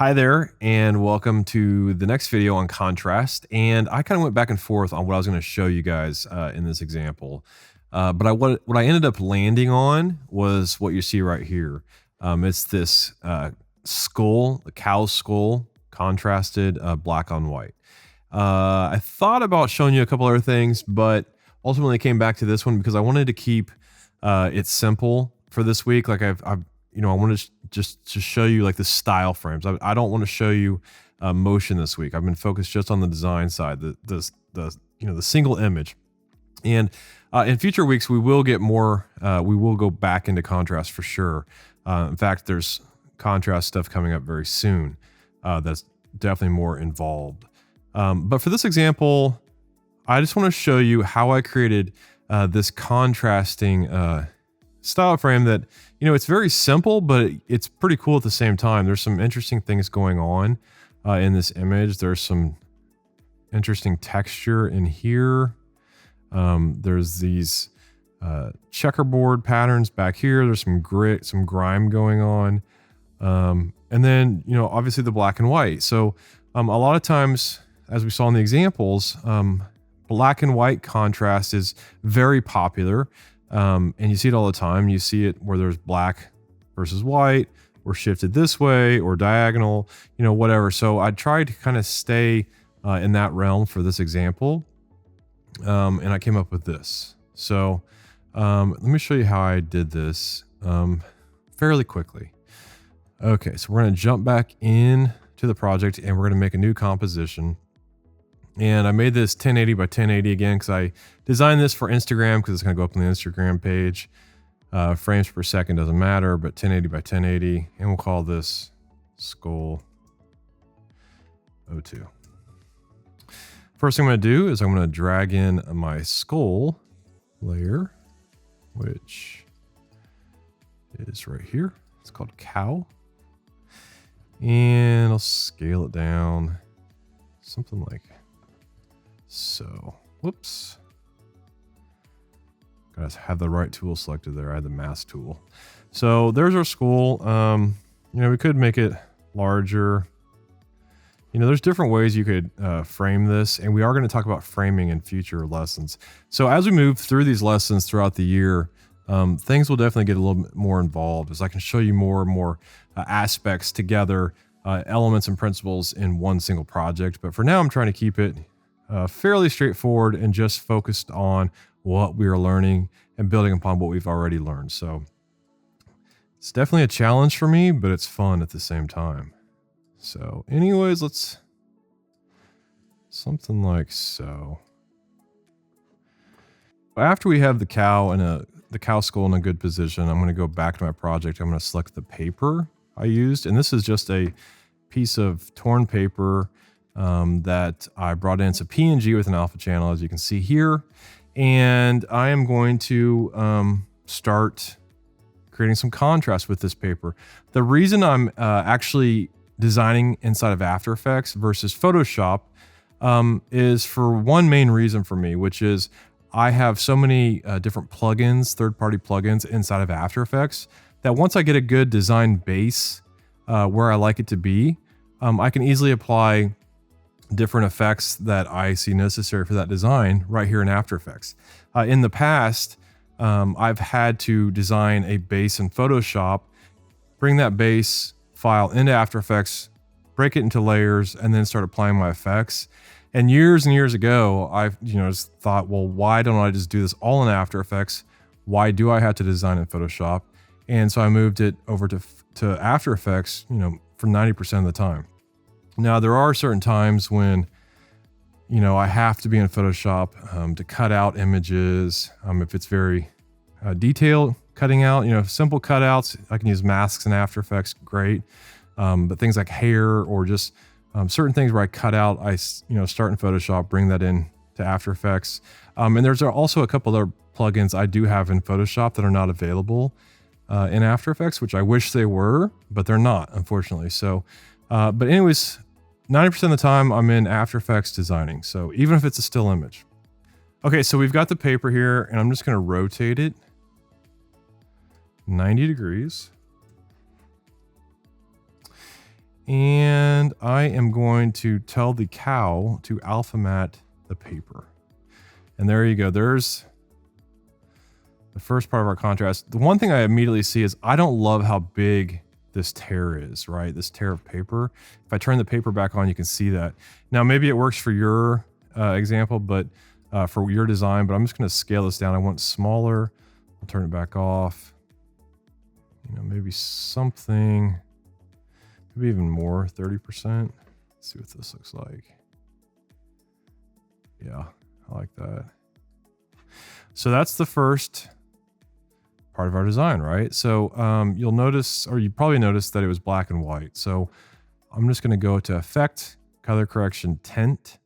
Hi there, and welcome to the next video on contrast. And I kind of went back and forth on what I was going to show you guys in this example. What I ended up landing on was what you see right here. It's this skull, the cow skull, contrasted black on white. I thought about showing you a couple other things, but ultimately came back to this one because I wanted to keep it simple for this week. Like I wanted to just to show you like the style frames. I don't want to show you motion this week. I've been focused just on the design side, the single image. And in future weeks, we will get more. We will go back into contrast for sure. In fact, there's contrast stuff coming up very soon. That's definitely more involved. But for this example, I just want to show you how I created this contrasting style frame that, it's very simple, but it's pretty cool at the same time. There's some interesting things going on in this image. There's some interesting texture in here. There's these checkerboard patterns back here. There's some grit, some grime going on. And then, obviously the black and white. So a lot of times, as we saw in the examples, black and white contrast is very popular. And you see it all the time. You see it where there's black versus white, or shifted this way, or diagonal, whatever. So I tried to kind of stay in that realm for this example. And I came up with this. So let me show you how I did this fairly quickly. Okay, so we're going to jump back in to the project and we're going to make a new composition. And I made this 1080 by 1080 again because I designed this for Instagram because it's going to go up on the Instagram page. Frames per second doesn't matter, but 1080 by 1080. And we'll call this Skull 02. First thing I'm going to do is I'm going to drag in my skull layer, which is right here. It's called cow. And I'll scale it down something like so. Whoops. Gotta have the right tool selected there. I had the mask tool. So there's our skull. We could make it larger. There's different ways you could frame this, and we are going to talk about framing in future lessons. So as we move through these lessons throughout the year, things will definitely get a little bit more involved as I can show you more and more aspects together, elements and principles in one single project. But for now, I'm trying to keep it fairly straightforward and just focused on what we are learning and building upon what we've already learned. So it's definitely a challenge for me, but it's fun at the same time. So anyways, let's something like so. After we have the cow and the cow skull in a good position, I'm going to go back to my project. I'm going to select the paper I used. And this is just a piece of torn paper that I brought in. It's a PNG with an alpha channel, as you can see here. And I am going to start creating some contrast with this paper. The reason I'm actually designing inside of After Effects versus Photoshop is for one main reason for me, which is I have so many different plugins, third-party plugins inside of After Effects that once I get a good design base where I like it to be, I can easily apply different effects that I see necessary for that design right here in After Effects. In the past, I've had to design a base in Photoshop, bring that base file into After Effects, break it into layers, and then start applying my effects. And years ago, I've just thought, well, why don't I just do this all in After Effects? Why do I have to design in Photoshop? And so I moved it over to After Effects, for 90% of the time. Now, there are certain times when, I have to be in Photoshop to cut out images. If it's very detailed cutting out, simple cutouts, I can use masks in After Effects, great. But things like hair or just certain things where I cut out, I start in Photoshop, bring that in to After Effects. And there's also a couple other plugins I do have in Photoshop that are not available in After Effects, which I wish they were, but they're not, unfortunately. So, but anyways, 90% of the time I'm in After Effects designing. So even if it's a still image. Okay, so we've got the paper here and I'm just going to rotate it 90 degrees. And I am going to tell the cow to alpha mat the paper. And there you go. There's the first part of our contrast. The one thing I immediately see is I don't love how big this tear is, right? This tear of paper. If I turn the paper back on, you can see that. Now, maybe it works for your example, but for your design, but I'm just going to scale this down. I want smaller. I'll turn it back off. You know, maybe something, maybe even more, 30%. Let's see what this looks like. Yeah, I like that. So that's the first part of our design, right? So you'll notice, or you probably noticed that it was black and white. So I'm just going to go to Effect, Color Correction, Tint,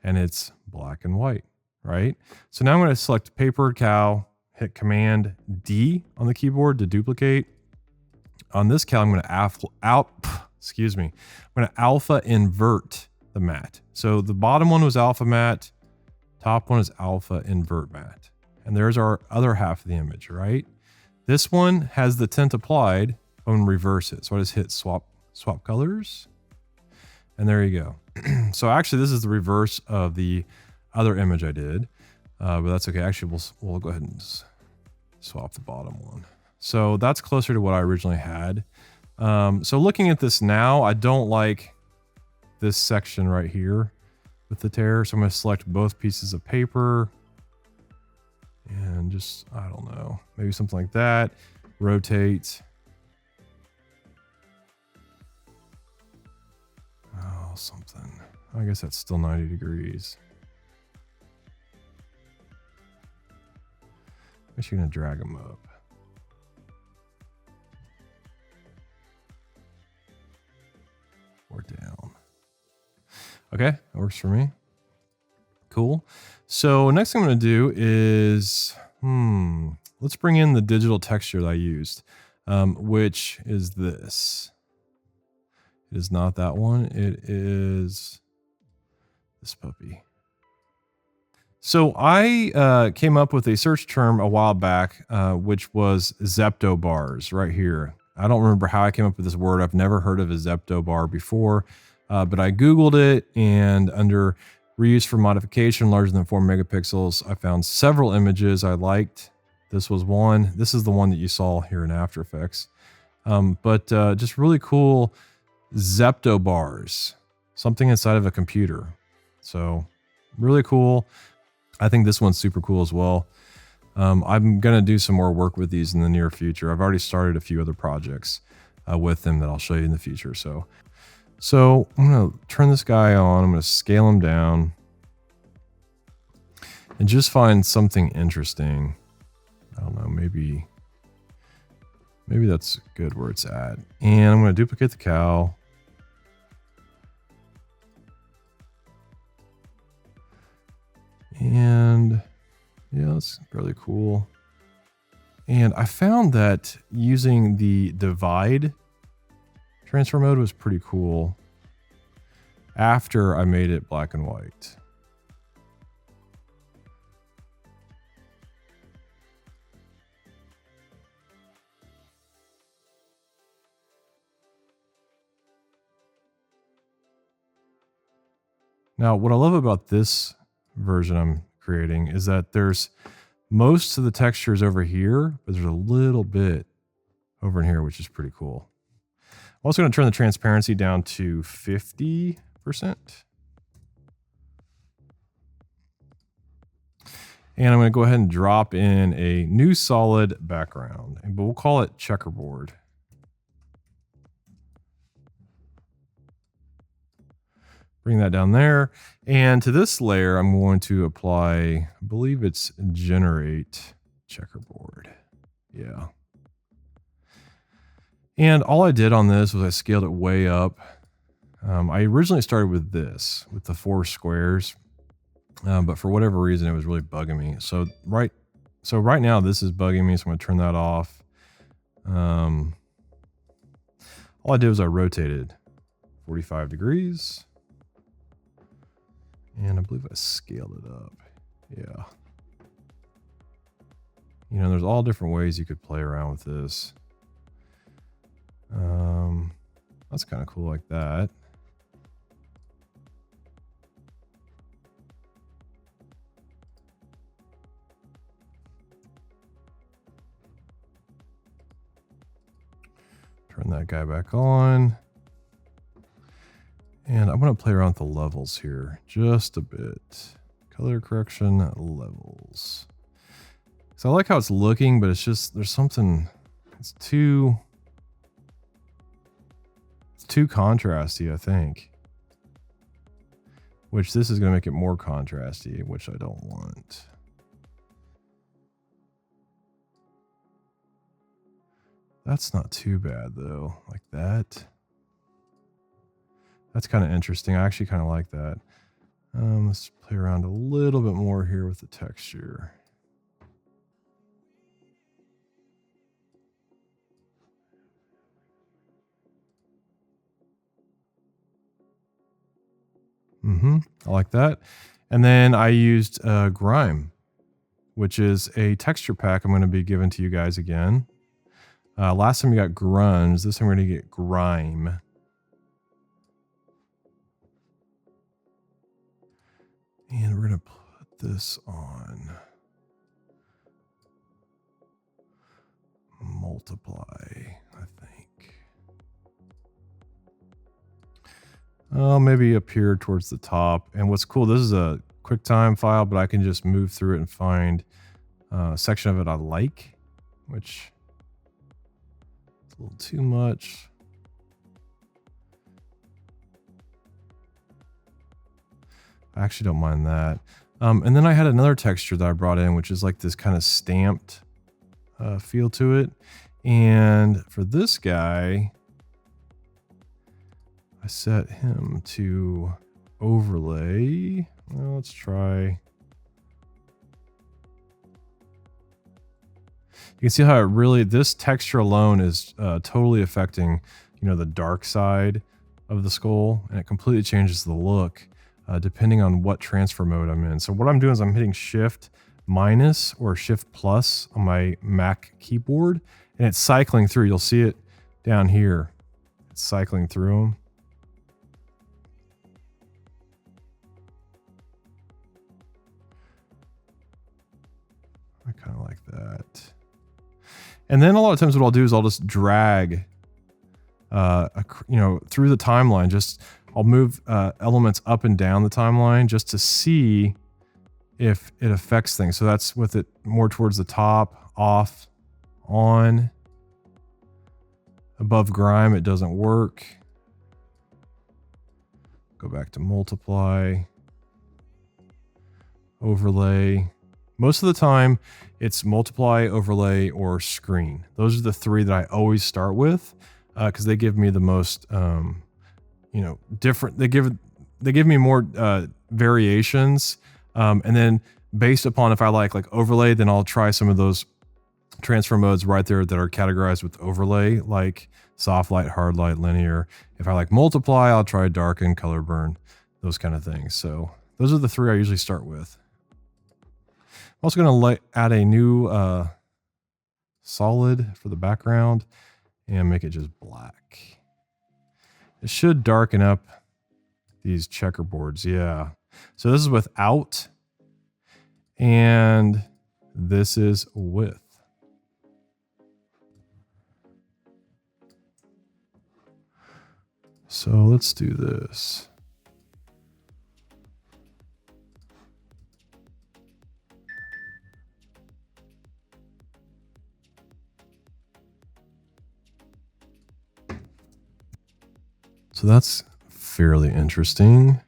and it's black and white, right? So now I'm going to select Paper Cow, hit Command D on the keyboard to duplicate. On this cow, I'm going to alpha invert the mat. So the bottom one was alpha mat, top one is alpha invert mat. And there's our other half of the image, right? This one has the tint applied. I'm going to reverse it. So I just hit swap colors. And there you go. So actually, this is the reverse of the other image I did. But that's okay. Actually, we'll go ahead and swap the bottom one. So that's closer to what I originally had. So looking at this now, I don't like this section right here with the tear. So I'm going to select both pieces of paper. And just, I don't know, maybe something like that. Rotate. Oh, something. I guess that's still 90 degrees. I guess you're going to drag them up. Or down. Okay, that works for me. Cool. So next thing I'm going to do is, let's bring in the digital texture that I used, which is this. It is not that one. It is this puppy. So I came up with a search term a while back, which was Zepto bars right here. I don't remember how I came up with this word. I've never heard of a Zepto bar before, but I Googled it, and under reuse for modification larger than 4 megapixels, I found several images I liked. This was one. This is the one that you saw here in After Effects. But just really cool Zepto bars, something inside of a computer. So really cool. I think this one's super cool as well. I'm going to do some more work with these in the near future. I've already started a few other projects with them that I'll show you in the future. So I'm going to turn this guy on. I'm going to scale him down and just find something interesting. I don't know, maybe that's good where it's at. And I'm going to duplicate the cow. And yeah, that's really cool. And I found that using the divide transfer mode was pretty cool after I made it black and white. Now, what I love about this version I'm creating is that there's most of the textures over here, but there's a little bit over in here, which is pretty cool. I'm also going to turn the transparency down to 50%. And I'm going to go ahead and drop in a new solid background, but we'll call it checkerboard. Bring that down there. And to this layer, I'm going to apply, I believe it's generate checkerboard. Yeah. And all I did on this was I scaled it way up. I originally started with this, with the 4 squares. But for whatever reason, it was really bugging me. So right now this is bugging me. So I'm going to turn that off. All I did was I rotated 45 degrees. And I believe I scaled it up. Yeah. You know, there's all different ways you could play around with this. That's kind of cool like that. Turn that guy back on. And I'm going to play around with the levels here just a bit. Color correction levels. So I like how it's looking, but it's just, there's something, it's too contrasty, I think. Which this is going to make it more contrasty, which I don't want. That's not too bad though, like that. That's kind of interesting. I actually kind of like that. Let's play around a little bit more here with the texture. I like that. And then I used Grime, which is a texture pack I'm going to be giving to you guys again. Last time we got grunge. This time we're going to get grime. And we're going to put this on multiply, I think. Oh, maybe up here towards the top. And what's cool, this is a QuickTime file, but I can just move through it and find a section of it I like, which is a little too much. I actually don't mind that. And then I had another texture that I brought in, which is like this kind of stamped feel to it. And for this guy, I set him to overlay. Well, let's try. You can see how it really, this texture alone is totally affecting, you know, the dark side of the skull, and it completely changes the look depending on what transfer mode I'm in. So what I'm doing is I'm hitting Shift minus or Shift plus on my Mac keyboard, and it's cycling through. You'll see it down here. It's cycling through them. I kind of like that. And then a lot of times what I'll do is I'll just drag, you know, through the timeline. Just I'll move elements up and down the timeline just to see if it affects things. So that's with it more towards the top, off, on. Above grime, it doesn't work. Go back to multiply, overlay. Most of the time, it's multiply, overlay, or screen. Those are the three that I always start with because they give me the most, you know, different. They give me more variations, and then based upon if I like overlay, then I'll try some of those transfer modes right there that are categorized with overlay, like soft light, hard light, linear. If I like multiply, I'll try darken, color burn, those kind of things. So those are the three I usually start with. I'm also going to add a new solid for the background and make it just black. It should darken up these checkerboards. Yeah. So this is without, and this is with. So let's do this. So that's fairly interesting.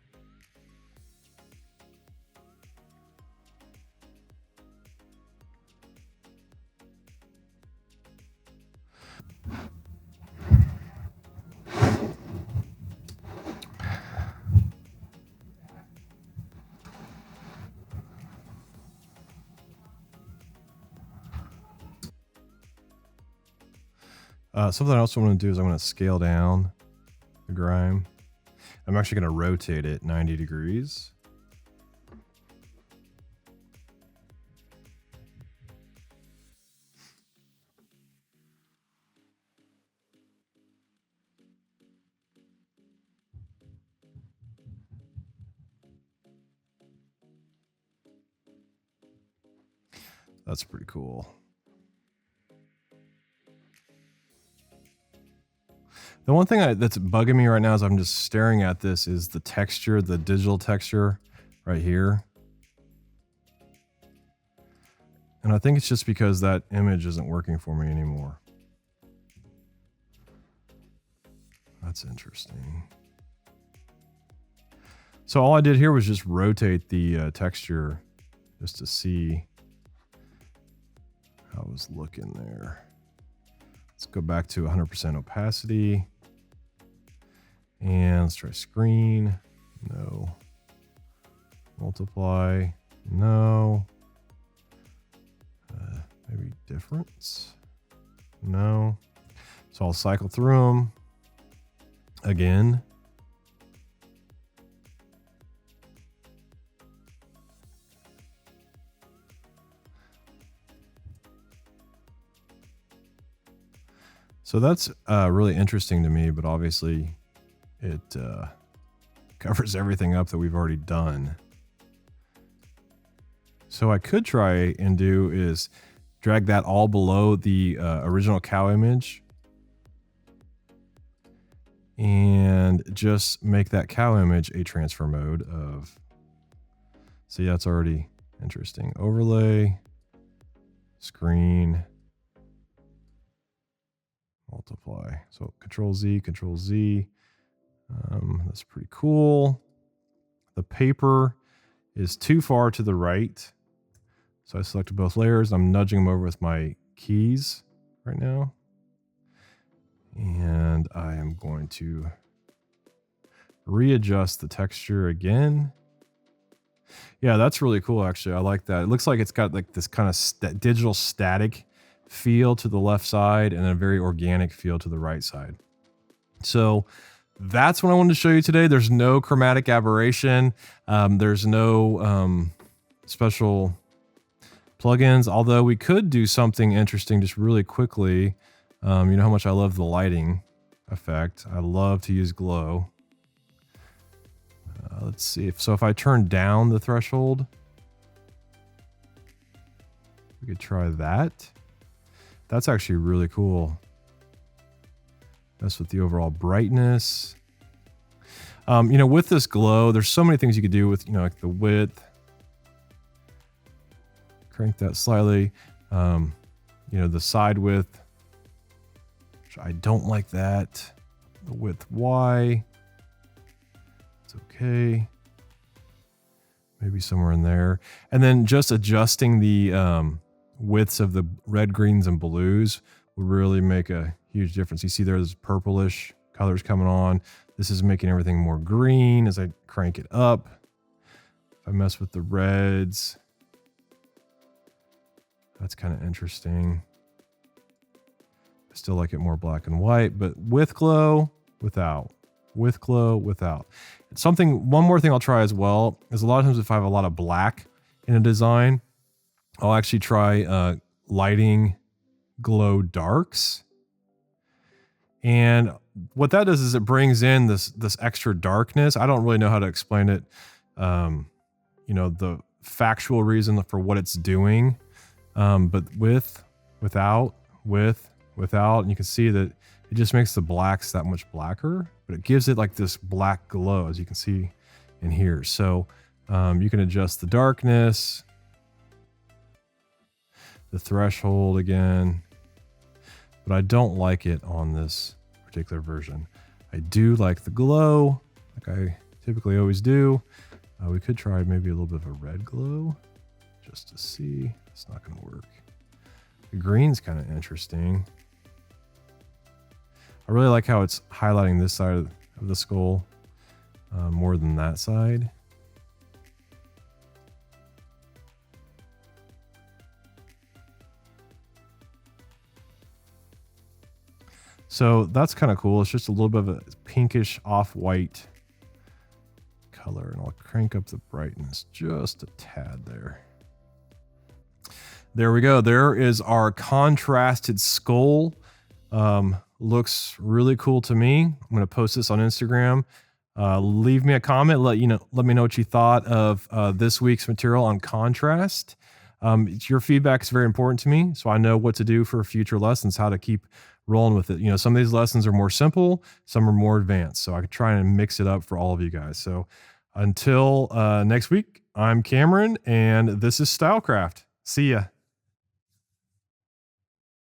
Something else I want to do is I'm going to scale down the grime. I'm actually going to rotate it 90 degrees. That's pretty cool. The one thing that's bugging me right now as I'm just staring at this is the texture, the digital texture right here. And I think it's just because that image isn't working for me anymore. That's interesting. So all I did here was just rotate the texture just to see how it was looking there. Let's go back to 100% opacity. And let's try screen. No. Multiply. No. Maybe difference. No. So I'll cycle through them again. So that's really interesting to me, but obviously it covers everything up that we've already done. So I could try and do is drag that all below the original cow image and just make that cow image a transfer mode of, see, that's already interesting. Overlay, screen, multiply. So Control Z, Control Z. That's pretty cool. The paper is too far to the right. So I selected both layers. I'm nudging them over with my keys right now. And I am going to readjust the texture again. Yeah, that's really cool, actually. I like that. It looks like it's got like this kind of digital static feel to the left side and a very organic feel to the right side. So that's what I wanted to show you today. There's no chromatic aberration. There's no special plugins, although we could do something interesting just really quickly. You know how much I love the lighting effect. I love to use glow. Let's see if I turn down the threshold, we could try that. That's actually really cool. Mess with the overall brightness. You know, with this glow, there's so many things you could do with, you know, like the width. Crank that slightly. You know, the side width, which I don't like that. The width Y. It's okay. Maybe somewhere in there. And then just adjusting the widths of the red, greens, and blues would really make a huge difference. You see there's purplish colors coming on. This is making everything more green as I crank it up. If I mess with the reds, that's kind of interesting. I still like it more black and white, but with glow, without. With glow, without. One more thing I'll try as well is a lot of times if I have a lot of black in a design, I'll actually try lighting glow darks. And what that does is it brings in this extra darkness. I don't really know how to explain it. You know, the factual reason for what it's doing. But without, and you can see that it just makes the blacks that much blacker, but it gives it like this black glow, as you can see in here. So you can adjust the darkness, the threshold again, but I don't like it on this particular version. I do like the glow, like I typically always do. We could try maybe a little bit of a red glow just to see. It's not going to work. The green's kind of interesting. I really like how it's highlighting this side of the skull more than that side. So that's kind of cool. It's just a little bit of a pinkish off-white color, and I'll crank up the brightness just a tad there. There we go. There is our contrasted skull. Looks really cool to me. I'm going to post this on Instagram. Leave me a comment. Let me know what you thought of this week's material on contrast. Your feedback is very important to me, so I know what to do for future lessons, how to keep rolling with it. You know, some of these lessons are more simple, some are more advanced, so I could try and mix it up for all of you guys. So until next week, I'm Cameron, and this is Stylecraft. See ya.